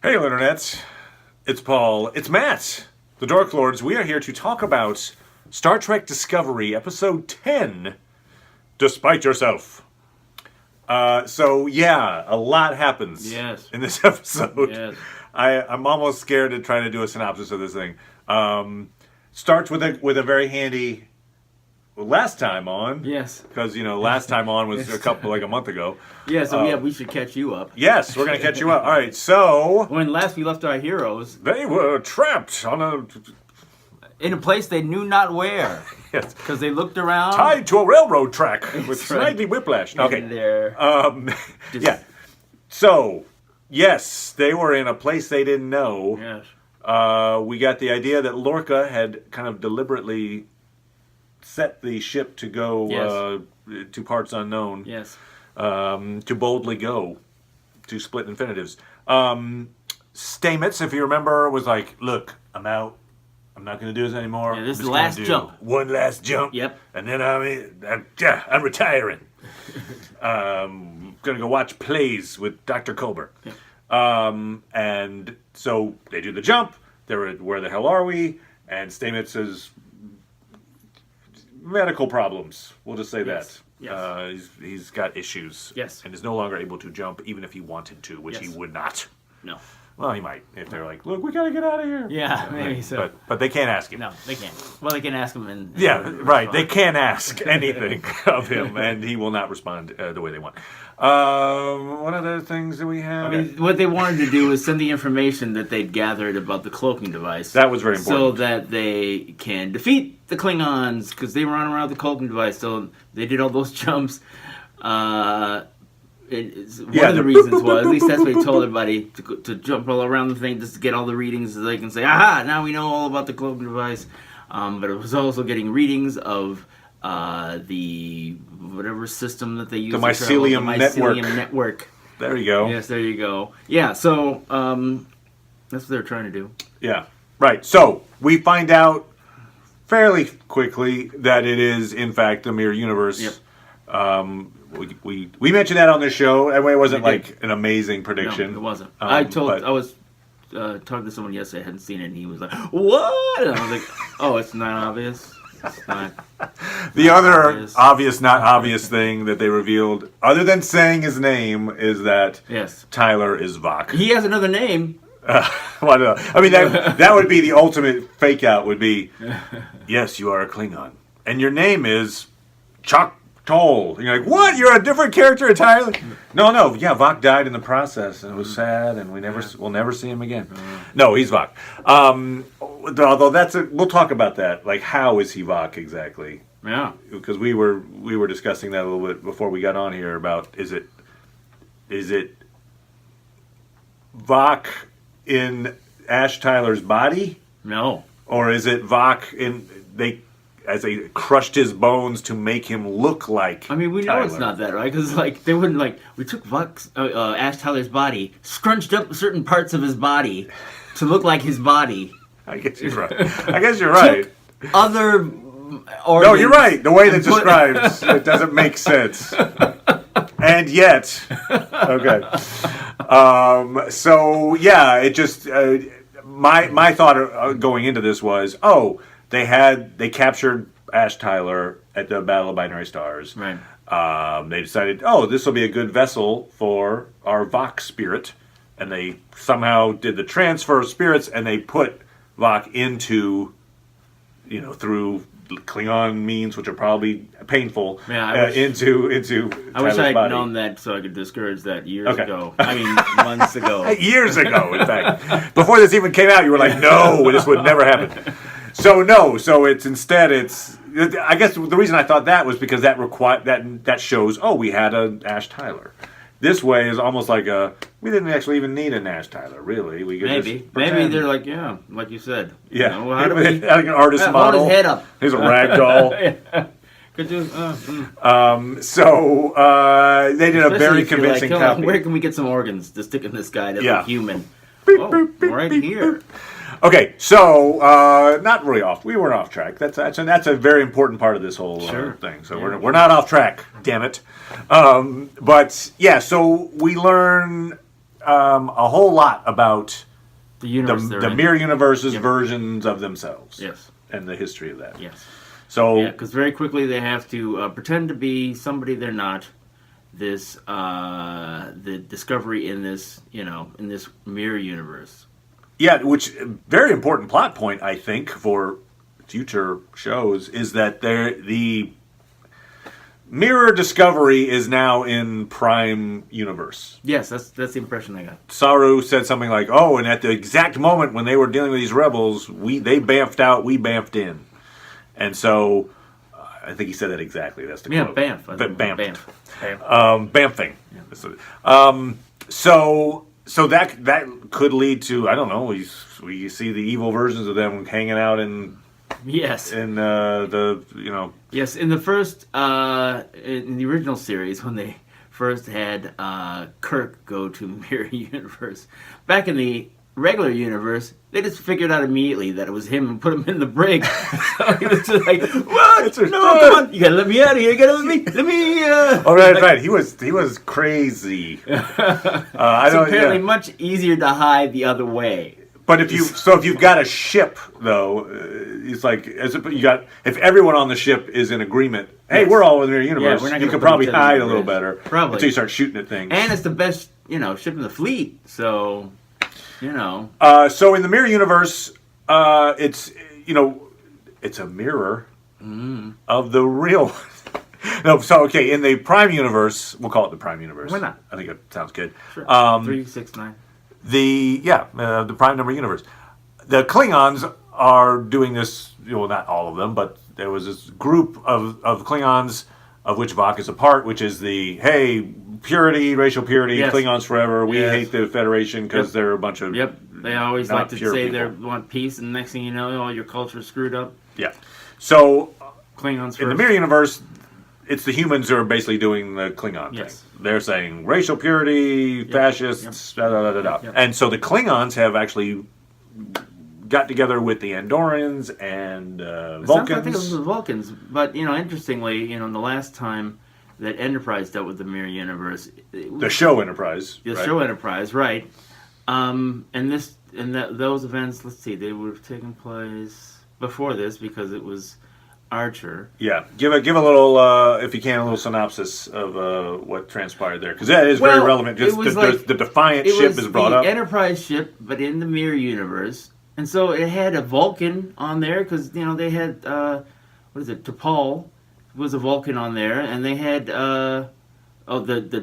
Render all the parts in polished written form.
Hey, Internets. It's Paul. It's Matt. The Dork Lords. We are here to talk about Star Trek Discovery, Episode 10, Despite Yourself. A lot happens in this episode. Yes. I'm almost scared to try to do a synopsis of this thing. Starts with a very handy last time on. Yes. Because, last time on was a month ago. Yeah, so we should catch you up. Yes, we're going to catch you up. All right, so... When last we left our heroes... They were trapped in a place they knew not where. Yes. Because they looked around... Tied to a railroad track with snidely whiplash. Okay. Yeah. So, yes, they were in a place they didn't know. Yes. We got the idea that Lorca had kind of deliberately set the ship to go to parts unknown. Yes. To boldly go to split infinitives. Stamets, if you remember, was like, look, I'm out. I'm not going to do this anymore. Yeah, this is the last jump. One last jump. Yep. And then I'm retiring. Going to go watch plays with Dr. Colbert. Yeah. And so they do the jump. They're at, where the hell are we? And Stamets says, medical problems. We'll just say that. Yes. He's got issues. Yes. And is no longer able to jump, even if he wanted to, which he would not. No. Well, he might, if they're like, look, we gotta get out of here. Yeah, maybe so. But they can't ask him. No, they can't. Well, they can ask him and... Yeah, right. They can't ask anything of him, and he will not respond the way they want. What other things do we have? I mean, what they wanted to do was send the information that they'd gathered about the cloaking device. That was very important. So that they can defeat the Klingons, because they run around the cloaking device. So they did all those jumps. One of the reasons was, at least that's what he told everybody, to jump all around the thing just to get all the readings so they can say, aha, now we know all about the cloaking device. But it was also getting readings of the whatever system that they use. The mycelium network. There you go. Yes, there you go. Yeah, so that's what they're trying to do. Yeah, right. So we find out fairly quickly that it is, in fact, the mirror universe. Yep. We mentioned that on the show. That way, it wasn't like an amazing prediction. No, it wasn't. I was talking to someone yesterday, I hadn't seen it, and he was like, "What?" And I was like, "Oh, it's not obvious." It's not. The other obvious, not obvious thing that they revealed, other than saying his name, is that Tyler is Vok. He has another name. Well, no. I mean, that would be the ultimate fake out. Would be, yes, you are a Klingon, and your name is Chuck Toll. And you're like, what? You're a different character entirely? No. Yeah, Vok died in the process, and it was sad, and we'll never see him again. No, he's Vok. Although we'll talk about that. Like, how is he Vok exactly? Yeah, because we were discussing that a little bit before we got on here about is it Vok in Ash Tyler's body? No, or is it Vok as they crushed his bones to make him look like I mean, we know Tyler. It's not that, right? Because, they wouldn't, we took Ash Tyler's body, scrunched up certain parts of his body to look like his body. I guess you're right. Took other organs. No, you're right. The way that describes it doesn't make sense. And yet, okay. It just my thought going into this was, they captured Ash Tyler at the Battle of Binary Stars. Right. They decided, this will be a good vessel for our Vok spirit, and they somehow did the transfer of spirits, and they put Vok into, through Klingon means, which are probably painful, into I wish I'd body. known that so I could discourage that years ago. I mean, months ago. Years ago, in fact. Before this even came out, you were like, no, this would never happen. So I guess the reason I thought that was because that shows, we had an Ash Tyler. This way is almost like we didn't actually even need an Ash Tyler, really. We could maybe they're like, like you said. Yeah, how do like an artist model. Hold his head up. Here's a rag doll. Could do. They did a very convincing copy. Where can we get some organs to stick in this guy to look human? Right here. Okay, so not really off. We weren't off track. That's a very important part of this whole thing. So we're not off track. Damn it. So we learn a whole lot about The universe the mirror universe's versions of themselves. Yes. And the history of that. Yes. So Yeah, because very quickly they have to pretend to be somebody they're not. This the discovery in this in this mirror universe. yeah, which very important plot point I think for future shows is that the mirror discovery is now in Prime Universe. Yes, that's the impression I got. Saru said something like, "Oh, and at the exact moment when they were dealing with these rebels, they bamfed out, we bamfed in," and so I think he said that exactly. That's the quote. Bamf. Bamfed. Bamf. Bamfing. So that could lead to, I don't know. We see the evil versions of them hanging out in Yes. Yes, in the first in the original series when they first had Kirk go to the mirror universe. Back in the regular universe, they just figured out immediately that it was him and put him in the brig. So he was just like, "What? No, come on! You gotta let me out of here! You gotta let me." Oh, right. He was crazy. Apparently much easier to hide the other way. But if you've got a ship though, it's like if everyone on the ship is in agreement, hey, we're all in their universe, you can probably hide a little better until you start shooting at things. And it's the best, ship in the fleet, so. So in the mirror universe, it's a mirror of the real. No, so okay, in the Prime universe, we'll call it the Prime universe. Why not? I think it sounds good. Sure. 369. The Prime number universe. The Klingons are doing this. Not all of them, but there was this group of Klingons of which Vok is a part, which is the purity, racial purity, yes. Klingons forever. We hate the Federation because they're a bunch of They always like to say people. they want peace, and next thing you know, all your culture's screwed up. Yeah. So Klingons first. In the mirror universe, it's the humans who are basically doing the Klingon thing. They're saying racial purity, fascists, Yep. And so the Klingons have actually got together with the Andorans and Vulcans. I think it was the Vulcans, but interestingly, the last time that Enterprise dealt with the mirror universe, the show Enterprise, show Enterprise, right? Those events, let's see, they would have taken place before this because it was Archer. Yeah, give a little, if you can, a little synopsis of what transpired there, because that is very relevant. Just the Defiant ship is brought up. Enterprise ship, but in the mirror universe. And so it had a Vulcan on there because they had T'Pol was a Vulcan on there, and they had the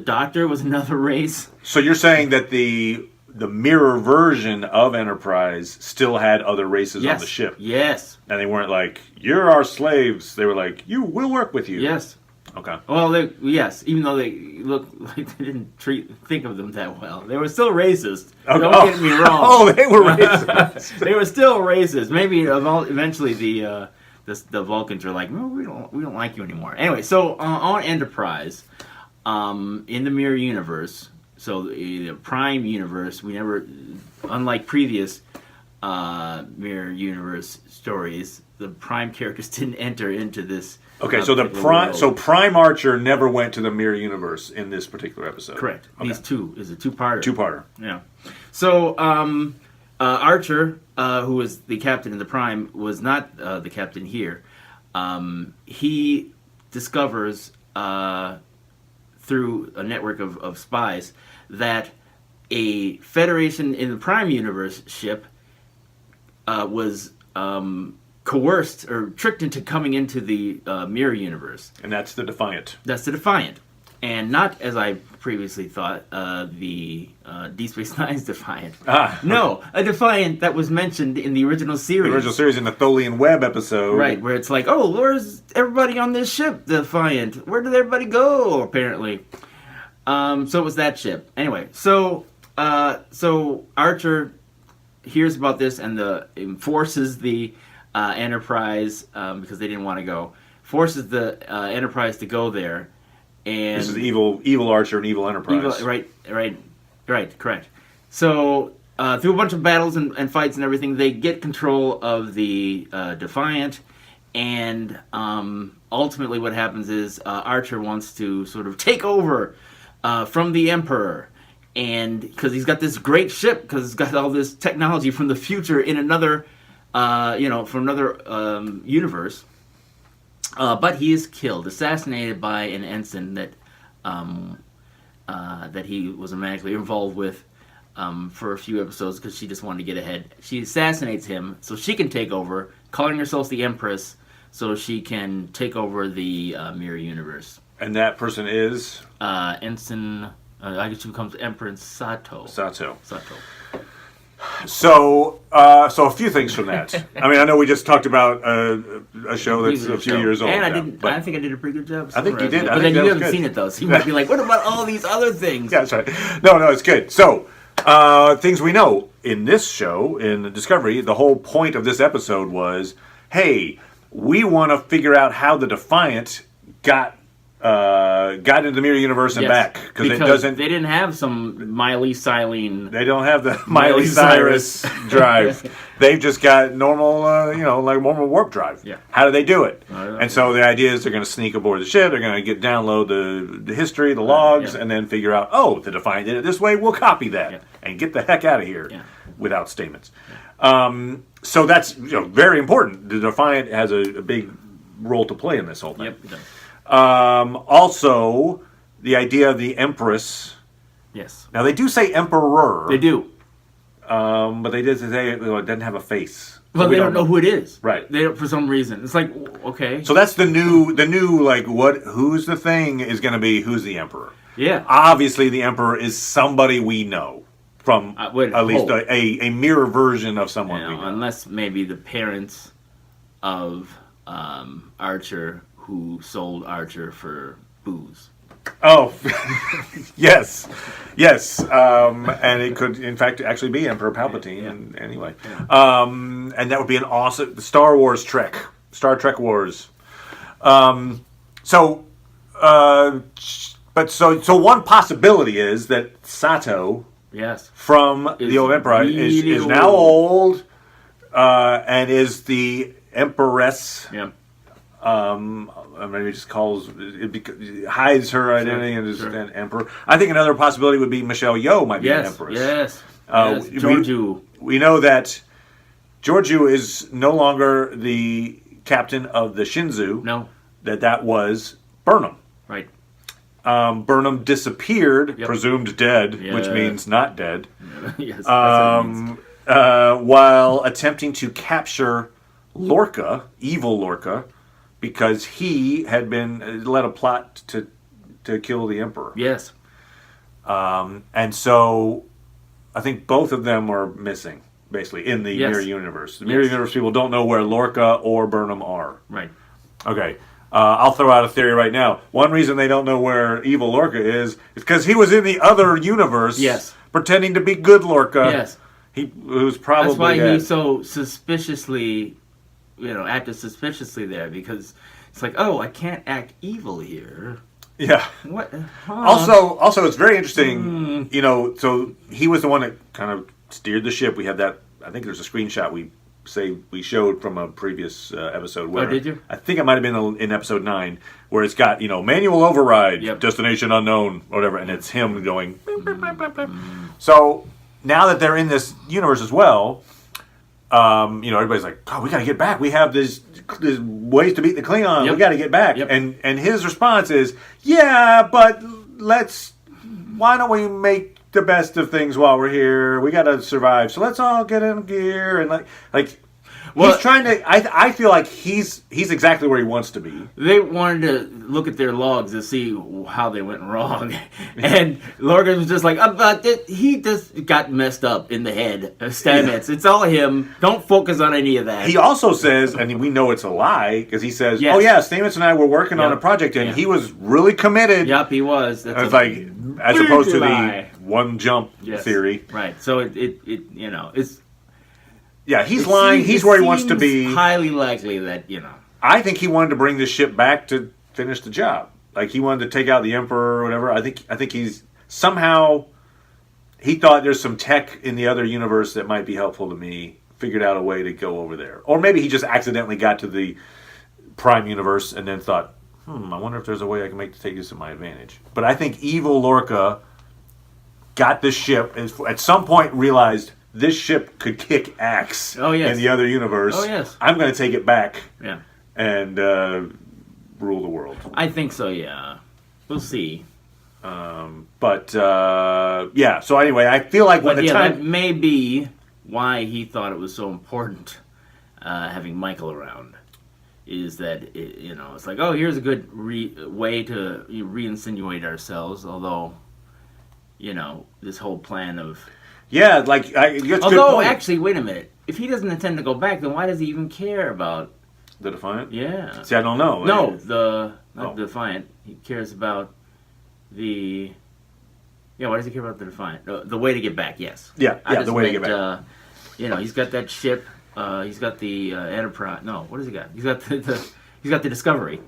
Doctor was another race. So you're saying that the mirror version of Enterprise still had other races on the ship? Yes. And they weren't like, "You're our slaves." They were like, "We'll work with you." Yes. Okay. Well, even though they looked like they didn't think of them that well, they were still racist. Okay. Don't get me wrong. Oh, they were racist. They were still racist. Maybe eventually the Vulcans are like, "No, we don't like you anymore." Anyway, so on Enterprise, in the mirror universe, so the Prime universe, we never, unlike previous mirror universe stories, the Prime characters didn't enter into this. Okay, so Prime Archer never went to the mirror universe in this particular episode. Correct. Okay. These two is a two-parter. Two-parter. Yeah. So Archer, who was the captain in the Prime, was not the captain here. He discovers through a network of spies that a Federation in the Prime universe ship was coerced or tricked into coming into the mirror universe. And that's the Defiant. That's the Defiant. And not, as I previously thought, the Deep Space Nine's Defiant. No, a Defiant that was mentioned in the original series. The original series in the Tholian Web episode. Right, where it's like, oh, where's everybody on this ship, Defiant? Where did everybody go, apparently? So it was that ship. Anyway, so Archer hears about this and forces the Enterprise, because they didn't want to go, forces the Enterprise to go there. And this is evil Archer and evil Enterprise. Right, correct. So through a bunch of battles and fights and everything, they get control of the Defiant, and ultimately what happens is Archer wants to sort of take over from the Emperor, and because he's got this great ship, because it's got all this technology from the future in another, from another universe. But he is killed, assassinated by an ensign that he was romantically involved with for a few episodes because she just wanted to get ahead. She assassinates him so she can take over, calling herself the Empress, so she can take over the mirror universe. And that person is? Ensign, I guess she becomes Empress Sato. Sato. So a few things from that. I mean, I know we just talked about a show that's a few years old. And I think I did a pretty good job. I think you did. But then you haven't seen it, though, so you might be like, what about all these other things? Yeah, that's right. No, it's good. So, things we know in this show, in Discovery, the whole point of this episode was, hey, we want to figure out how the Defiant got into the mirror universe and back because they didn't have some Miley Cyrene. They don't have the Miley Cyrus drive. They've just got normal, like normal warp drive. Yeah. How do they do it? And so the idea is they're going to sneak aboard the ship. They're going to download the history, the logs, and then figure out, the Defiant did it this way. We'll copy that and get the heck out of here without statements. So that's very important. The Defiant has a big role to play in this whole thing. Yep, it does. Also, the idea of the Empress. Yes. Now, they do say Emperor. They do. But they did say it doesn't have a face. Well, they don't know who it is. Right. They don't, for some reason. It's like, okay. So that's the new like, who's the thing is going to be who's the Emperor. Yeah. Obviously, the Emperor is somebody we know from at least a mirror version of someone we know. Unless maybe the parents of Archer who sold Archer for booze. Oh, yes. And it could, in fact, actually be Emperor Palpatine. Yeah. And anyway, and that would be an awesome Star Trek Wars. So one possibility is that Sato, from the old Emperor, is now old, and is the Empress. Yeah. Maybe just hides her identity and is an emperor. I think another possibility would be Michelle Yeoh might be an empress. Yes. Georgiou. We know that Georgiou is no longer the captain of the Shinzu. No. That was Birnam. Right. Birnam disappeared, presumed dead, which means not dead. Yes. While attempting to capture Lorca, evil Lorca, because he had been led a plot to kill the Emperor. Yes. And so I think both of them are missing, basically, in the Mirror Universe. The Mirror Universe people don't know where Lorca or Birnam are. Right. Okay. I'll throw out a theory right now. One reason they don't know where evil Lorca is because he was in the other universe pretending to be good Lorca. Yes. He was probably That's why dead. he so suspiciously... acted suspiciously there because it's like, I can't act evil here. Yeah. What? Also, it's very interesting. So he was the one that kind of steered the ship. We had that. I think there's a screenshot we showed from a previous episode. Where, did you? I think it might have been in episode 9 where it's got manual override, destination unknown, whatever, and it's him going. So now that they're in this universe as well. Everybody's like, we got to get back. We have this ways to beat the Klingon. We got to get back. Yep. And his response is, but why don't we make the best of things while we're here? We got to survive. So let's all get in gear. And he's trying to, I feel like he's exactly where he wants to be. They wanted to look at their logs to see how they went wrong. And Lorca was just like, he just got messed up in the head. Stamets. It's all him. Don't focus on any of that. He also says, and we know it's a lie, because he says, Stamets and I were working on a project, and he was really committed. Yep, he was. That's as opposed to the one jump theory. Right. So it's... Yeah, he's lying. He's where he wants to be. Highly likely that, I think he wanted to bring this ship back to finish the job. Like, he wanted to take out the Emperor or whatever. I think he's somehow... He thought there's some tech in the other universe that might be helpful to me. Figured out a way to go over there. Or maybe he just accidentally got to the Prime universe and then thought, I wonder if there's a way I can take this to my advantage. But I think evil Lorca got this ship, and at some point realized this ship could kick ass in the other universe. Oh, yes. I'm going to take it back and rule the world. I think so, yeah. We'll see. So anyway, I feel like when that may be why he thought it was so important having Michael around. Is that, it's like, oh, here's a good way to re-insinuate ourselves, although, this whole plan of... Yeah, like, that's a good point. Actually, wait a minute. If he doesn't intend to go back, then why does he even care about... The Defiant? Yeah. See, I don't know. No, not the Defiant. He cares about the... Yeah, why does he care about the Defiant? The way to get back, yes. Yeah, the way to get back. He's got that ship... he's got the Enterprise. No, what has he got? He's got he's got the Discovery.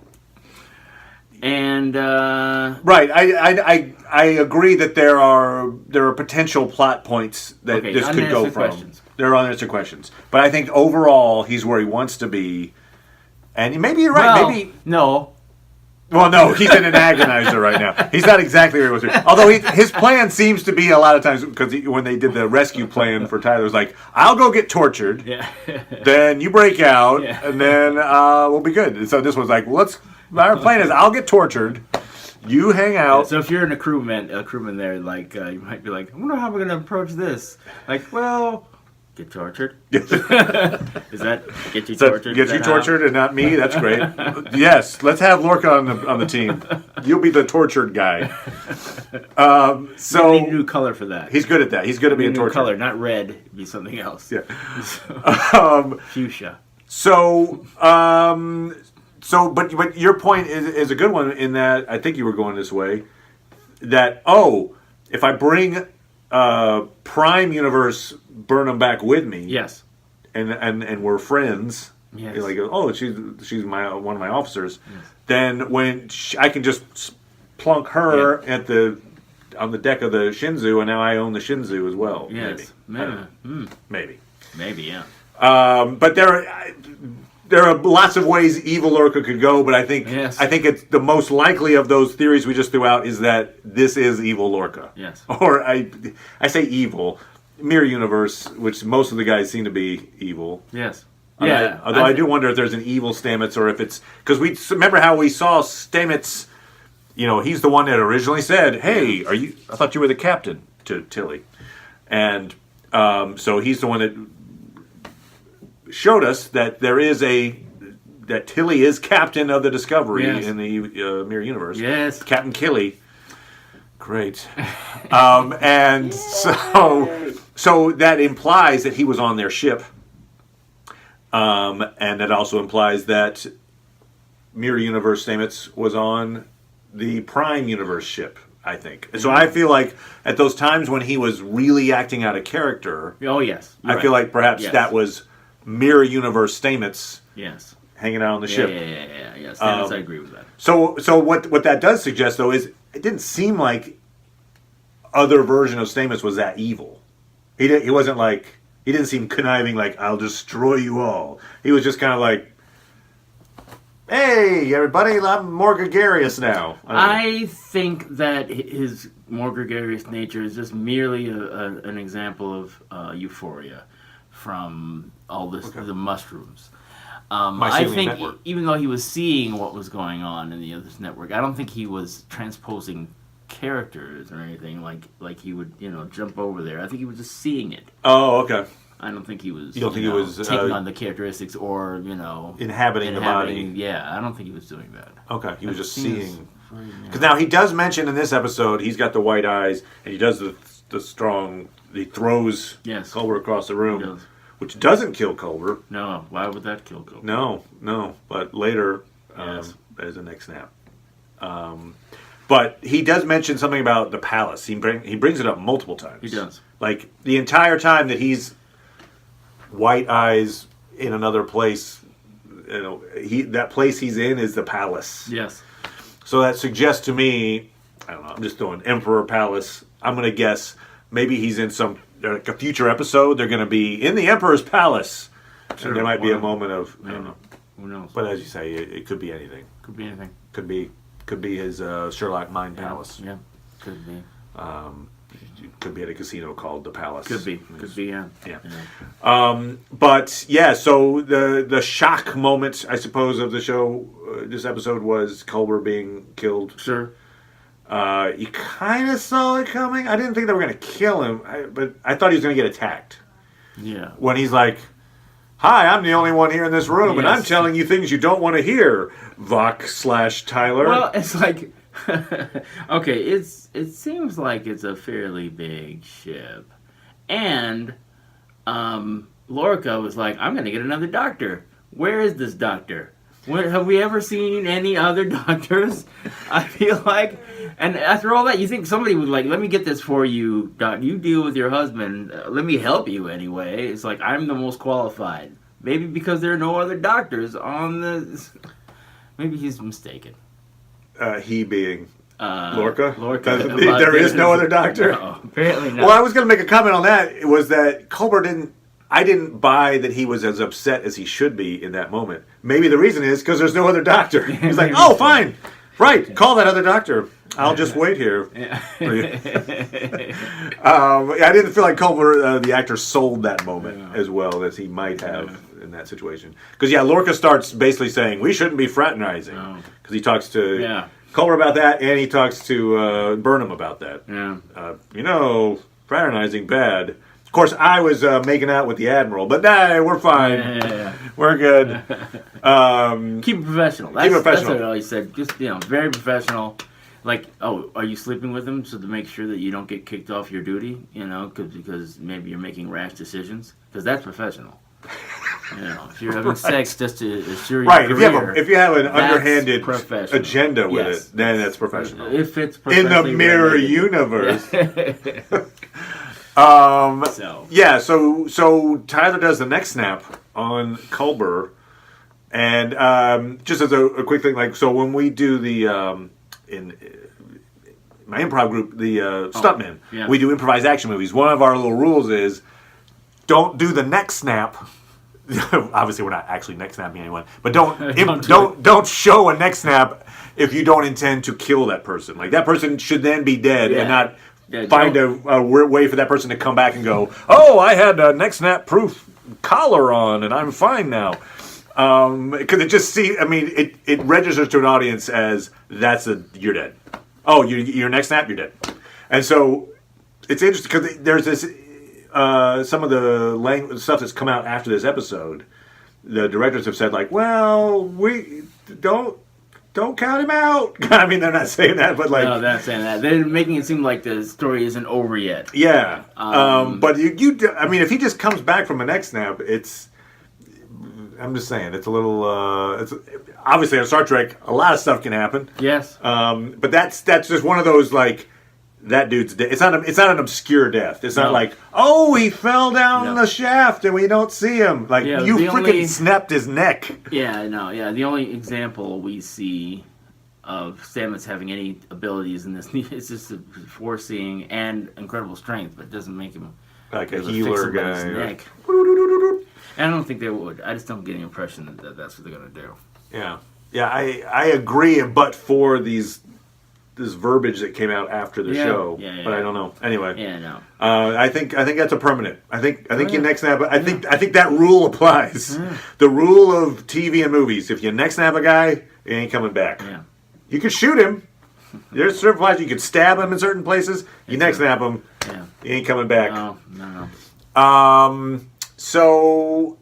And right, I agree that there are potential plot points that this could go from. Questions. There are unanswered questions, but I think overall he's where he wants to be, and maybe you're right. Maybe no. Well, no, he's in an agonizer right now. He's not exactly where he wants to be. Although his plan seems to be a lot of times, because when they did the rescue plan for Tyler, it was like, I'll go get tortured, then you break out, and then we'll be good. And so this was like, our plan is I'll get tortured, you hang out. Yeah, so if you're a crewman there, like, you might be like, I wonder how we're going to approach this. Like, well... Get tortured? Is that get you tortured? Get you tortured and not me? That's great. Yes, let's have Lorca on the team. You'll be the tortured guy. So need a new color for that. He's good at that. He's good at being tortured. Color, not red. It'd be something else. Yeah. Fuchsia. But your point is a good one in that I think you were going this way. That if I bring Prime Universe Birnam back with me, yes, and we're friends. Yes. Like, she's one of my officers. Yes. Then when I can just plunk her on the deck of the Shinzu, and now I own the Shinzu as well. Yes, maybe, yeah. But there are lots of ways evil Lorca could go, but I think it's the most likely of those theories we just threw out is that this is evil Lorca. Yes. Or I say evil, mirror universe, which most of the guys seem to be evil. Yes. Although I do wonder if there's an evil Stamets, or if it's because we remember how we saw Stamets. He's the one that originally said, "Hey, I thought you were the captain," to Tilly, and so he's the one that showed us that that Tilly is captain of the Discovery in the mirror universe. Yes, Captain Killy. Great. And so that implies that he was on their ship. And that also implies that Mirror Universe Stamets was on the Prime Universe ship, I think. Mm-hmm. So I feel like at those times when he was really acting out of character... Oh, yes. I feel like perhaps that was Mirror Universe Stamets hanging out on the ship. Yeah. Stamets, I agree with that. So what that does suggest, though, is it didn't seem like other version of Stamets was that evil. He wasn't like... He didn't seem conniving, like, I'll destroy you all. He was just kind of like, hey, everybody, I'm more gregarious now. I think that his more gregarious nature is just merely an example of euphoria from all the mushrooms. I think network. Even though he was seeing what was going on in the other network, I don't think he was transposing characters or anything like he would jump over there. I think he was just seeing it. Oh, okay. I don't think he was. You don't think he was taking on the characteristics or inhabiting the body? Yeah, I don't think he was doing that. Okay, he was just seeing. Because now he does mention in this episode he's got the white eyes and he does the strong. He throws Culber across the room, which doesn't kill Culber. No, why would that kill Culber? No. But later, there's a neck snap. But he does mention something about the palace. He brings it up multiple times. He does. Like, the entire time that he's white eyes in another place, that place he's in is the palace. Yes. So that suggests to me, I don't know, I'm just throwing Emperor Palace. I'm going to guess maybe he's in like a future episode. They're going to be in the Emperor's Palace. Sure, and there might be a moment of, I don't know. Who knows? But as you say, it could be anything. Could be anything. Could be his Sherlock Mind Palace. Yeah, could be. Could be at a casino called the Palace. Could be, yeah. But yeah, so the shock moment, I suppose, of the show, this episode was Culber being killed. Sure. You kind of saw it coming. I didn't think they were going to kill him, but I thought he was going to get attacked. Yeah. When he's like, "Hi, I'm the only one here in this room, and I'm telling you things you don't want to hear, Vok/Tyler." Well, it's like, okay, it seems like it's a fairly big ship, and Lorca was like, "I'm going to get another doctor. Where is this doctor? Have we ever seen any other doctors?" I feel like, and after all that, you think somebody would like, "Let me get this for you, doc. You deal with your husband. Let me help you anyway." It's like, I'm the most qualified. Maybe because there are no other doctors on the. Maybe he's mistaken. He being Lorca. Lorca. There is no other doctor. No, apparently not. Well, I was going to make a comment on that. It was that Culber didn't. I didn't buy that he was as upset as he should be in that moment. Maybe the reason is because there's no other doctor. He's like, "Oh, fine. Right. Call that other doctor. I'll just wait here." I didn't feel like Culber, the actor, sold that moment as well as he might have in that situation. Because, Lorca starts basically saying, "We shouldn't be fraternizing." Because he talks to Culber about that, and he talks to Birnam about that. Fraternizing bad. Of course, I was making out with the Admiral, but we're fine. We're good. Keep it professional. That's what I always said. Just, very professional. Like, oh, are you sleeping with him so to make sure that you don't get kicked off your duty? Because maybe you're making rash decisions? Because that's professional. If you're having sex just to assure your career, if you have an underhanded agenda with it, then that's professional. If it's in the mirror universe. So Tyler does the neck snap on Culber, and just as a quick thing, like, so when we do the in my improv group, the Stuntmen, we do improvised action movies. One of our little rules is don't do the neck snap. Obviously, we're not actually neck snapping anyone, but don't show a neck snap if you don't intend to kill that person. Like, that person should then be dead and not. Find a way for that person to come back and go, "Oh, I had a neck snap proof collar on and I'm fine now." Because it registers to an audience as you're dead. Oh, your neck snap, you're dead. And so it's interesting because there's this some of the stuff that's come out after this episode. The directors have said, like, "Well, we don't count him out." I mean, they're not saying that, but like... No, they're not saying that. They're making it seem like the story isn't over yet. Yeah. But if he just comes back from a neck snap, it's... I'm just saying, it's a little... it's obviously, on Star Trek, a lot of stuff can happen. Yes. But that's just one of those, like... That dude's dead. It's not an obscure death. It's not like, "Oh, he fell down the shaft and we don't see him." Like, you freaking snapped his neck. Yeah, no, yeah. The only example we see of Stamets having any abilities in this is just foreseeing and incredible strength, but it doesn't make him like a healer guy. His neck. And I don't think they would. I just don't get any impression that that's what they're going to do. Yeah. Yeah, I agree, but for this verbiage that came out after the show, but I don't know. Anyway, I think that's a permanent. I think you neck snap. I think that rule applies. The rule of TV and movies: if you neck snap a guy, he ain't coming back. Yeah. You could shoot him. There's certain places you could stab him in certain places. You neck snap him, he ain't coming back. No. So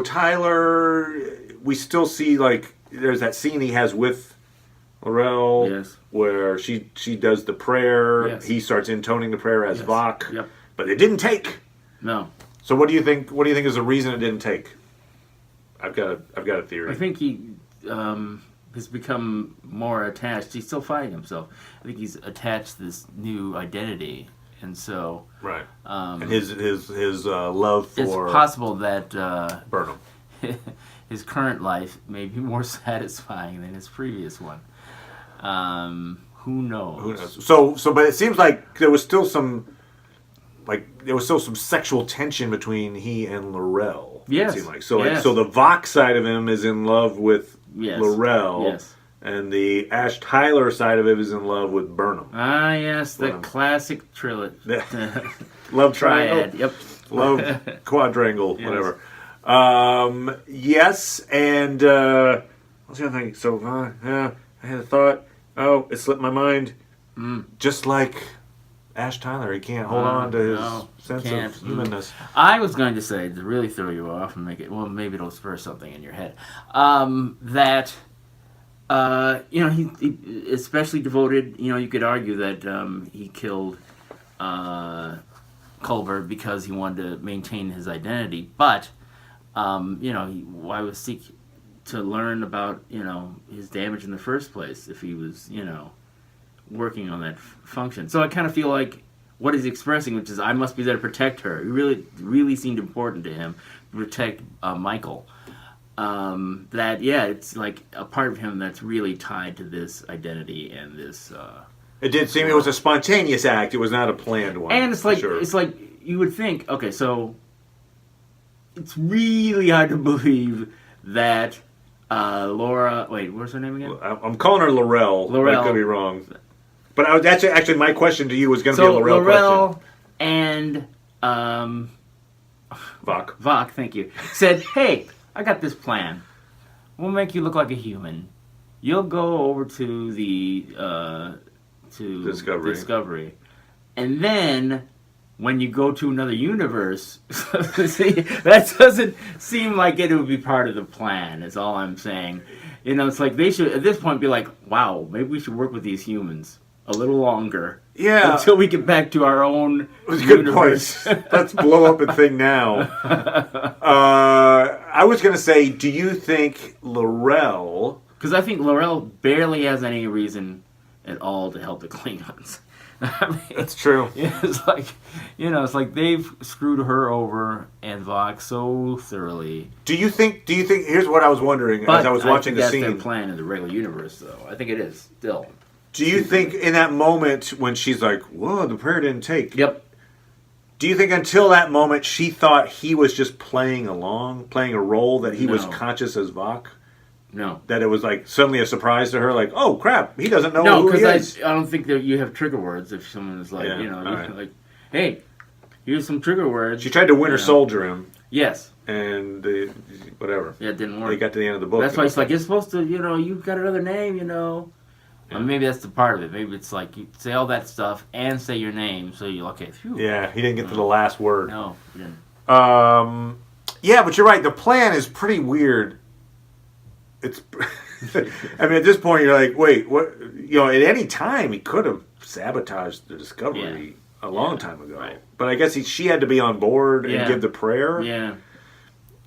Tyler, we still see, like, there's that scene he has with Laurel, where she does the prayer. Yes. He starts intoning the prayer as Vok. Yep. But it didn't take. No. So what do you think? What do you think is the reason it didn't take? I've got a theory. I think he has become more attached. He's still fighting himself. I think he's attached to this new identity, and so right. And his love for. It's possible that Birnam. His current life may be more satisfying than his previous one. Who knows? So, but it seems like there was still some sexual tension between he and Laurel. Yes. It seemed like. So the Vok side of him is in love with Laurel. Yes. And the Ash Tyler side of it is in love with Birnam. Ah, yes, the classic trilogy. Love triangle. Triad, yep. Love quadrangle, Yes. whatever. Yes, and what's the other thing? So, yeah, I had a thought. Oh, it slipped my mind. Just like Ash Tyler, he can't hold on to his sense of humanness. I was going to say, to really throw you off and make it, well, maybe it'll spur something in your head, that, he especially devoted, you could argue that he killed Culver because he wanted to maintain his identity, but, why was seek to learn about, his damage in the first place if he was, working on that function. So I kind of feel like what he's expressing, which is I must be there to protect her. It really, really seemed important to him to protect Michael. It's like a part of him that's really tied to this identity and this. It did seem it was a spontaneous act. It was not a planned one. And it's like sure. it's like you would think. Okay, so it's really hard to believe that Laura. Wait, what's her name again? I'm calling her Laurel. I could be wrong. But that's actually my question to you was going to be a Laurel question. And Vok, thank you, said, "Hey, I got this plan. We'll make you look like a human. You'll go over to the to Discovery, and then when you go to another universe, see, that doesn't seem like it would be part of the plan. Is all I'm saying. It's like they should at this point be like, wow, maybe we should work with these humans a little longer. Yeah. Until we get back to our own good point. Let's blow up a thing now. I was going to say, do you think Laurel... Because I think Laurel barely has any reason at all to help the Klingons. I mean, that's true. It's like, it's like they've screwed her over and Vok so thoroughly. Do you think, here's what I was wondering as I was watching the scene. That's their plan in the regular universe, though. I think it is, still. Do you think in that moment when she's like, whoa, the prayer didn't take. Yep. Do you think until that moment she thought he was just playing a role, that he was conscious as Vok? No. That it was like suddenly a surprise to her, like, oh crap, he doesn't know who he is. No, because I don't think that you have trigger words if someone is like, right. like, hey, here's some trigger words. She tried to Winter Soldier him. Yes. And whatever. Yeah, it didn't work. They got to the end of the book. That's why it's like, you're supposed to, you've got another name, Yeah. Maybe that's the part of it. Maybe it's like you say all that stuff and say your name, so you're okay. Phew. Yeah, he didn't get to the last word. No, he didn't. Yeah, but you're right. The plan is pretty weird. It's, I mean, at this point, you're like, wait, what? At any time he could have sabotaged the Discovery a long time ago. Right. But I guess she had to be on board and give the prayer. Yeah.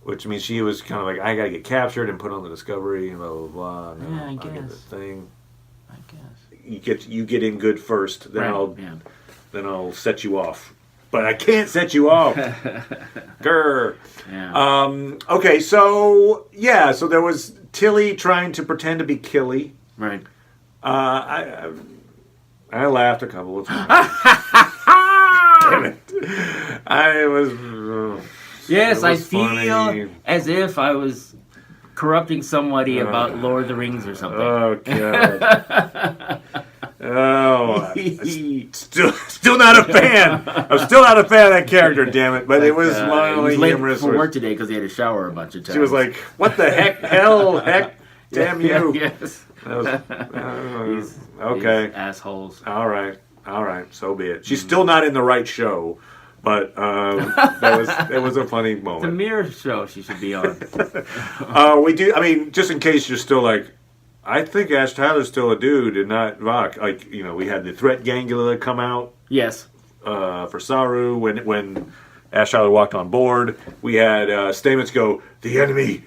Which means she was kind of like, I got to get captured and put on the Discovery and blah blah blah. No, I guess. I'll get the thing. I guess You get in good first, then I'll set you off. But I can't set you off. Grr. Yeah. Okay, so there was Tilly trying to pretend to be Killy. Right. I laughed a couple of times. Damn it! I was. Yes, I feel funny. as if I was corrupting somebody about Lord of the Rings or something. Oh god. Oh, still not a fan. I'm still not a fan of that character, damn it. But it was mildly humorous. He was late for work today because he had to shower a bunch of times. She was like, "What the heck? Heck, damn you!" Yes. That was, okay. These assholes. All right. So be it. She's still not in the right show, but it was a funny moment. The Mirror show she should be on. We do. I mean, just in case you're still like, I think Ash Tyler's still a dude and not Vok. Like, we had the threat gangula come out. Yes. For Saru when Ash Tyler walked on board. We had Stamets go, the enemy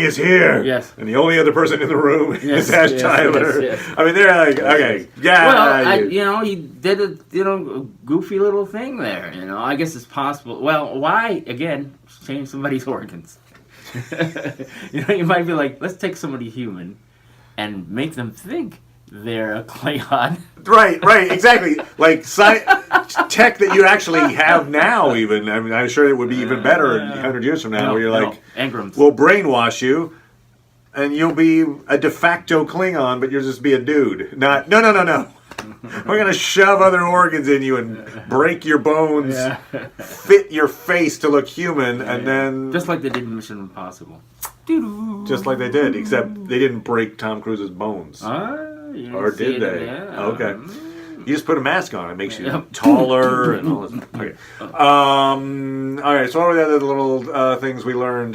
is here. Yes. And the only other person in the room is Ash Tyler. Yes. I mean, they're like, okay, yeah. Well, he did a goofy little thing there. I guess it's possible. Well, why again change somebody's organs? You might be like, let's take somebody human and make them think they're a Klingon. Right, exactly. Like tech that you actually have now, even. I mean, I'm sure it would be even better 100 years from now, where you're like, Engrams. we'll brainwash you, and you'll be a de facto Klingon, but you'll just be a dude. Not no. We're gonna shove other organs in you and break your bones, fit your face to look human, and then just like they did in Mission Impossible. Just like they did, except they didn't break Tom Cruise's bones. Or did they? Yeah. Okay. You just put a mask on. It makes you taller and all this. Okay. All right. So what were the other little things we learned?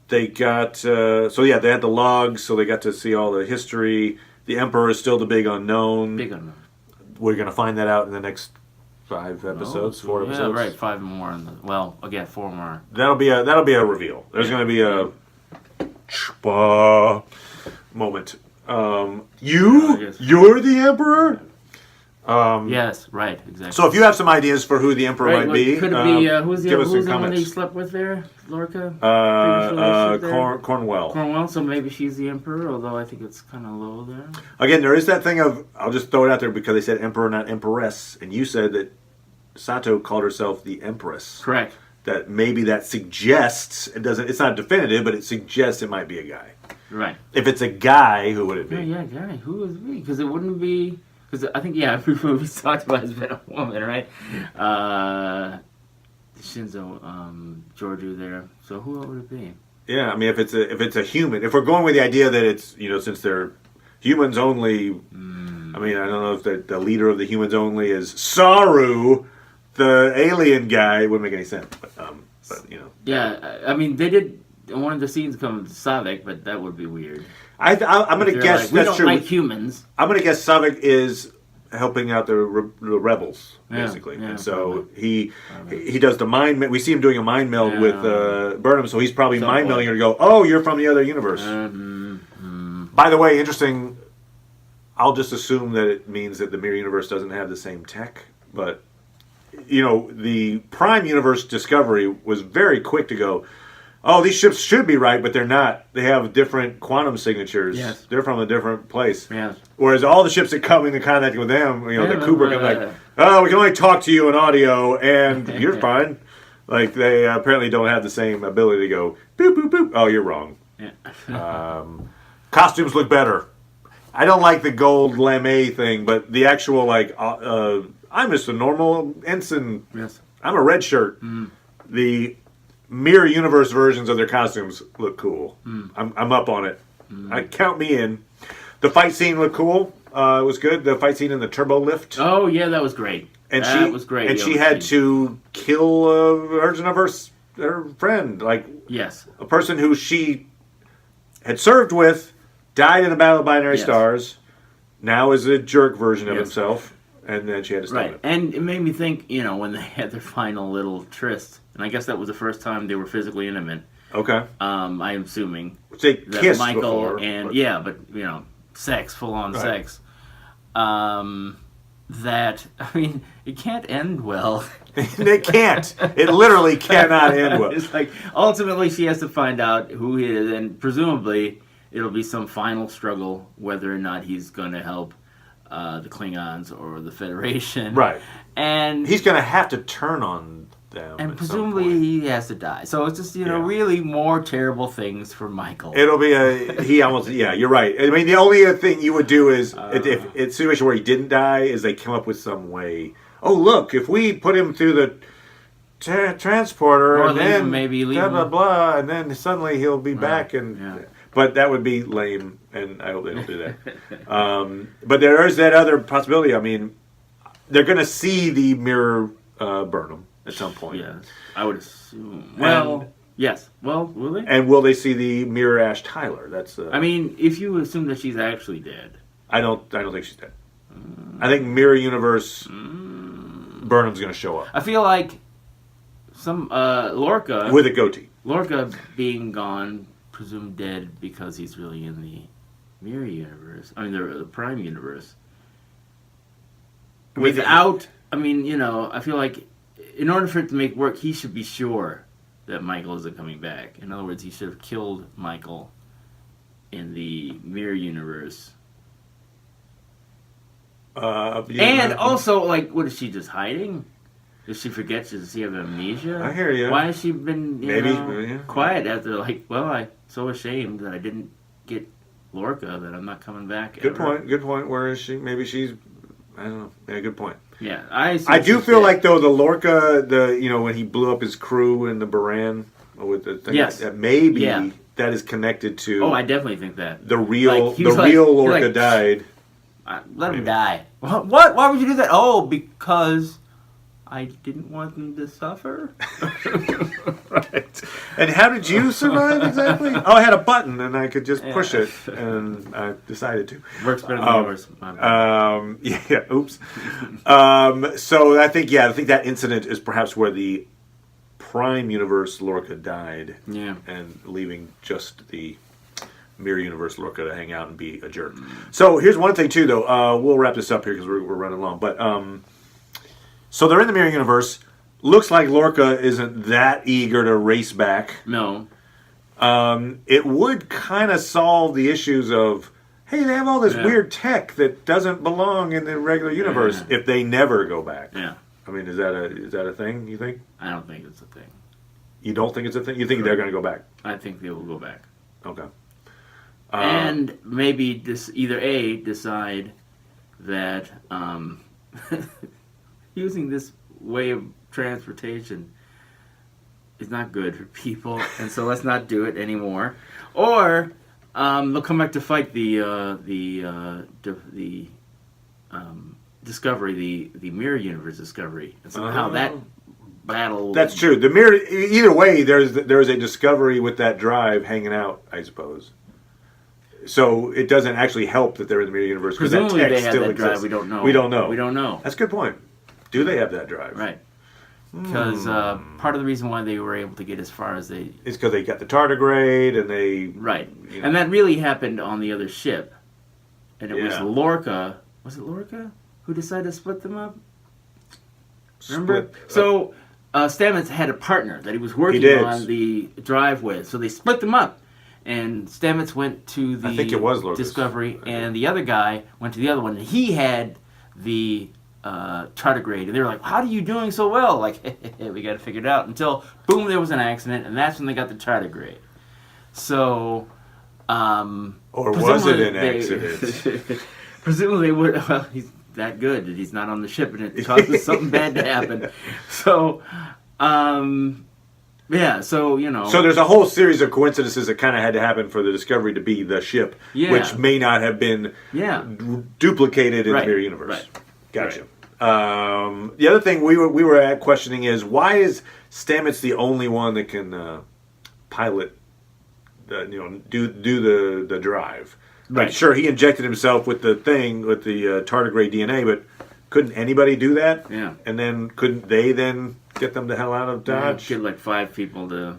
They got they had the logs, so they got to see all the history. The Emperor is still the big unknown. Big unknown. We're gonna find that out in the next 5 episodes, 4 episodes. Yeah, right. 5 more. 4 more. That'll be a reveal. There's gonna be a moment. You're the Emperor? Yes, right, exactly. So if you have some ideas for who the Emperor might be, could it be who's the one that you slept with there, Lorca? Cornwell. Cornwell. So maybe she's the Emperor, although I think it's kind of low there. Again, there is that thing of, I'll just throw it out there because they said Emperor, not Empress, and you said that Sato called herself the Empress. Correct. That maybe that suggests it's not definitive, but it suggests it might be a guy. Right. If it's a guy, who would it be? Yeah, guy. Who would it be? Because it wouldn't be. Because I think every movie we talked about has been a woman, right? Shinzo, Giorgio there. So who would it be? Yeah, I mean, if it's a human, if we're going with the idea that it's since they're humans only. I mean, I don't know if the leader of the humans only is Saru, the alien guy. It wouldn't make any sense, but Yeah, I mean, they did. One of the scenes come to Savik, but that would be weird. I'm going to guess that's true. We don't like humans. I'm going to guess Savik is helping out the rebels, basically. Yeah, and so he does the mind. We see him doing a mind meld with Birnam, so he's probably mind melding her to go, oh, you're from the other universe. By the way, interesting, I'll just assume that it means that the Mirror Universe doesn't have the same tech, but, the Prime Universe Discovery was very quick to go, oh, these ships should be right, but they're not. They have different quantum signatures. Yes. They're from a different place. Yes. Whereas all the ships that come into contact with them, the Kubrick, I'm like, oh, we can only talk to you in audio, and you're fine. Like, they apparently don't have the same ability to go, boop, boop, boop. Oh, you're wrong. Yeah. Costumes look better. I don't like the gold lame thing, but the actual, I'm just a normal ensign. Yes. I'm a red shirt. The Mirror Universe versions of their costumes look cool. I'm up on it. Count me in. The fight scene looked cool. It was good. The fight scene in the turbo lift. Oh yeah, that was great. And that was great. And she had to kill a version of her friend, yes, a person who she had served with, died in a battle of binary stars. Now is a jerk version of himself, and then she had to stop it. And it made me think, when they had their final little tryst. And I guess that was the first time they were physically intimate. Okay. I'm assuming. They kissed Michael before. Sex, full-on sex. It can't end well. It can't. It literally cannot end well. It's like, ultimately she has to find out who he is, and presumably it'll be some final struggle whether or not he's going to help the Klingons or the Federation. Right. And he's going to have to turn on them. And presumably he has to die. So it's just, really more terrible things for Michael. It'll be you're right. I mean, the only thing you would do is, if it's a situation where he didn't die, is they come up with some way. Oh, look, if we put him through the transporter, or and then leave blah, blah, him. blah, and then suddenly he'll be back. But that would be lame, and I hope they don't do that. But there is that other possibility. I mean, they're going to see the Mirror Birnam at some point. Yes, I would assume. Well, yes. Well, will they? And will they see the Mirror Ash Tyler? That's. I mean, if you assume that she's actually dead, I don't think she's dead. I think Mirror Universe Burnham's going to show up. I feel like some Lorca with a goatee. Lorca being gone, presumed dead because he's really in the Mirror Universe. I mean, the Prime Universe. Without, I feel like in order for it to make work, he should be sure that Michael isn't coming back. In other words, he should have killed Michael in the Mirror Universe. And also, what is she just hiding? Does she forget? Does she have amnesia? I hear you. Why has she been Maybe quiet after, like, well, I'm so ashamed that I didn't get Lorca that I'm not coming back. Good point. Good point. Where is she? Maybe she's. I don't know. Yeah, good point. Yeah, I do feel like though the Lorca, when he blew up his crew in the Baran with the thing, Yes. that maybe that is connected to. Oh, I definitely think that the real real Lorca died. Let him die. What? Why would you do that? Oh, because I didn't want them to suffer. Right. And how did you survive exactly? Oh, I had a button and I could just push it, and I decided to. Works better than yours. Yeah. Oops. So I think that incident is perhaps where the Prime Universe Lorca died. Yeah. And leaving just the Mirror Universe Lorca to hang out and be a jerk. So here's one thing too, though. We'll wrap this up here because we're running long. But so they're in the Mirror Universe. Looks like Lorca isn't that eager to race back. No. It would kind of solve the issues of, hey, they have all this weird tech that doesn't belong in the regular universe if they never go back. Yeah. I mean, is that a thing, you think? I don't think it's a thing. You don't think it's a thing? You think they're going to go back? I think they will go back. Okay. And maybe decide that using this way of transportation is not good for people, and so let's not do it anymore. Or they'll come back to fight the Discovery, the Mirror Universe Discovery, and somehow that battle. That's true. The mirror. Either way, there's a Discovery with that drive hanging out, I suppose. So it doesn't actually help that they're in the Mirror Universe because that tech they have still that exists. Drive. We don't know. We don't know. We don't know. That's a good point. Do they have that drive? Right. Because part of the reason why they were able to get as far as they is because they got the tardigrade and they and that really happened on the other ship, and it was Lorca. Was it Lorca who decided to split them up? Remember? So Stamets had a partner that he was working on the drive with, so they split them up. And Stamets went to the I think it was Lorcas. Discovery, and the other guy went to the other one. And he had the tardigrade, and they were like, "How are you doing so well?" Like, we got to figure it out. Until boom, there was an accident, and that's when they got the tardigrade. So, or was it an accident? Presumably, well, he's that good that he's not on the ship, and it causes something bad to happen. So, yeah, so, So there's a whole series of coincidences that kind of had to happen for the Discovery to be the ship, which may not have been duplicated in the Mirror Universe. Right. Gotcha. Right. The other thing we were at questioning is, why is Stamets the only one that can pilot, do the drive? Right. Like, sure, he injected himself with the thing, with the tardigrade DNA, but couldn't anybody do that? Yeah. And then couldn't they then get them the hell out of Dodge? Get like 5 people to,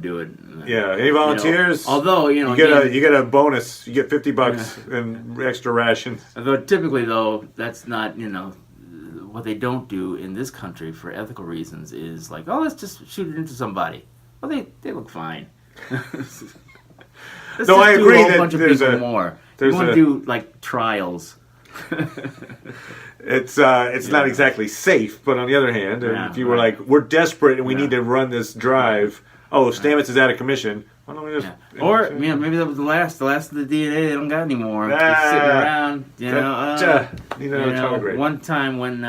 do it. Yeah. Any volunteers? Although, you get a bonus. You get $50 and extra rations. Although typically, though, that's not, what they don't do in this country for ethical reasons is like, oh, let's just shoot it into somebody. Well, they look fine. No, I agree that there's more. You want to do like trials. It's not exactly safe, but on the other hand, if you were like, we're desperate and we need to run this drive. Oh, Stamets is out of commission. Why don't we just? Or maybe that was the last of the DNA. They don't got anymore. Just sitting around. One time when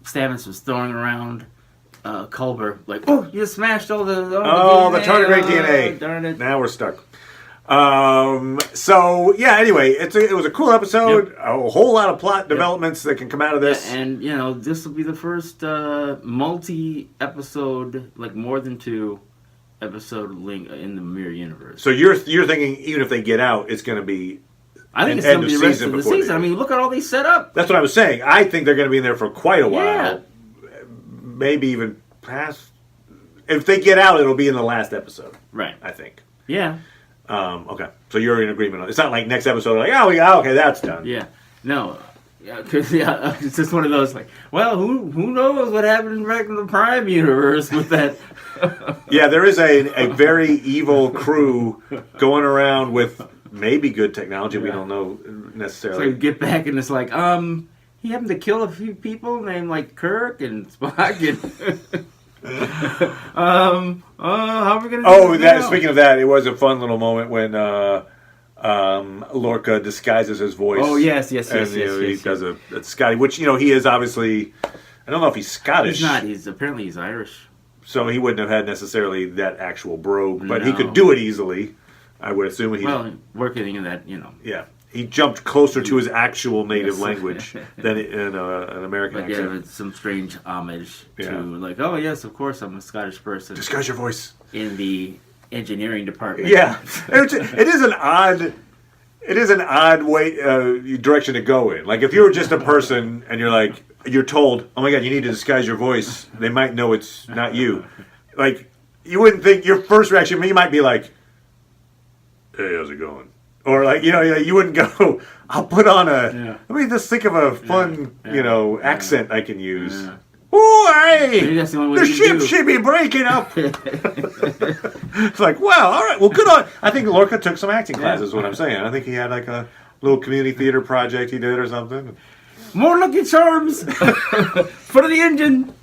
Stamets was throwing around Culber, like, oh, you just smashed all the DNA. The tardigrade DNA. Darn it. Now we're stuck. So yeah. Anyway, it was a cool episode. Yep. A whole lot of plot developments that can come out of this. Yeah, and this will be the first multi-episode, like more than 2 episode link in the Mirror Universe. So you're thinking even if they get out, it's going to be. I think it's going to be the rest of the season. I mean, look at all these set up. That's what I was saying. I think they're going to be in there for quite a while. Yeah. Maybe even past. If they get out, it'll be in the last episode. Right. I think. Yeah. Okay. So you're in agreement on it. It's not like next episode, like, okay, that's done. Yeah. No. Yeah, because it's just one of those like, well, who knows what happened back in the Prime Universe with that. Yeah, there is a very evil crew going around with maybe good technology. We don't know necessarily. So you get back and it's like, he happened to kill a few people named like Kirk and Spock and. How are we gonna? Do that. Speaking of that, it was a fun little moment when Lorca disguises his voice. Oh yes. He does a Scotty, which he is obviously. I don't know if he's Scottish. He's not. Apparently he's Irish. So he wouldn't have had necessarily that actual brogue, but he could do it easily. I would assume working in that, Yeah. He jumped closer to his actual native language than in an American accent. Yeah, it's some strange homage to like, oh yes, of course I'm a Scottish person. Disguise your voice. In the engineering department. Yeah, it is an odd way direction to go in. Like if you were just a person and you're told, oh my god, you need to disguise your voice. They might know it's not you. Like you wouldn't think your first reaction. You might be like, hey, how's it going? Or like you wouldn't go. I'll put on let me just think of a fun accent I can use. Yeah. Ooh, hey! Maybe that's the only way The ship should be breaking up. It's like, well, all right, well, good on. I think Lorca took some acting classes. Is what I'm saying. I think he had like a little community theater project he did or something. More Lucky Charms for the engine.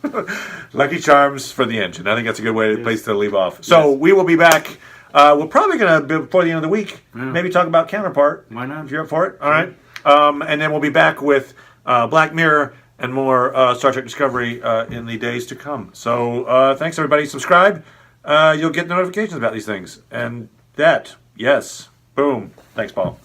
Lucky Charms for the engine. I think that's a good place to leave off. So we will be back. We're probably going to, before the end of the week, maybe talk about Counterpart. Why not? If you're up for it. All right. And then we'll be back with Black Mirror and more Star Trek Discovery in the days to come. So thanks, everybody. Subscribe. You'll get notifications about these things. And yes. Boom. Thanks, Paul.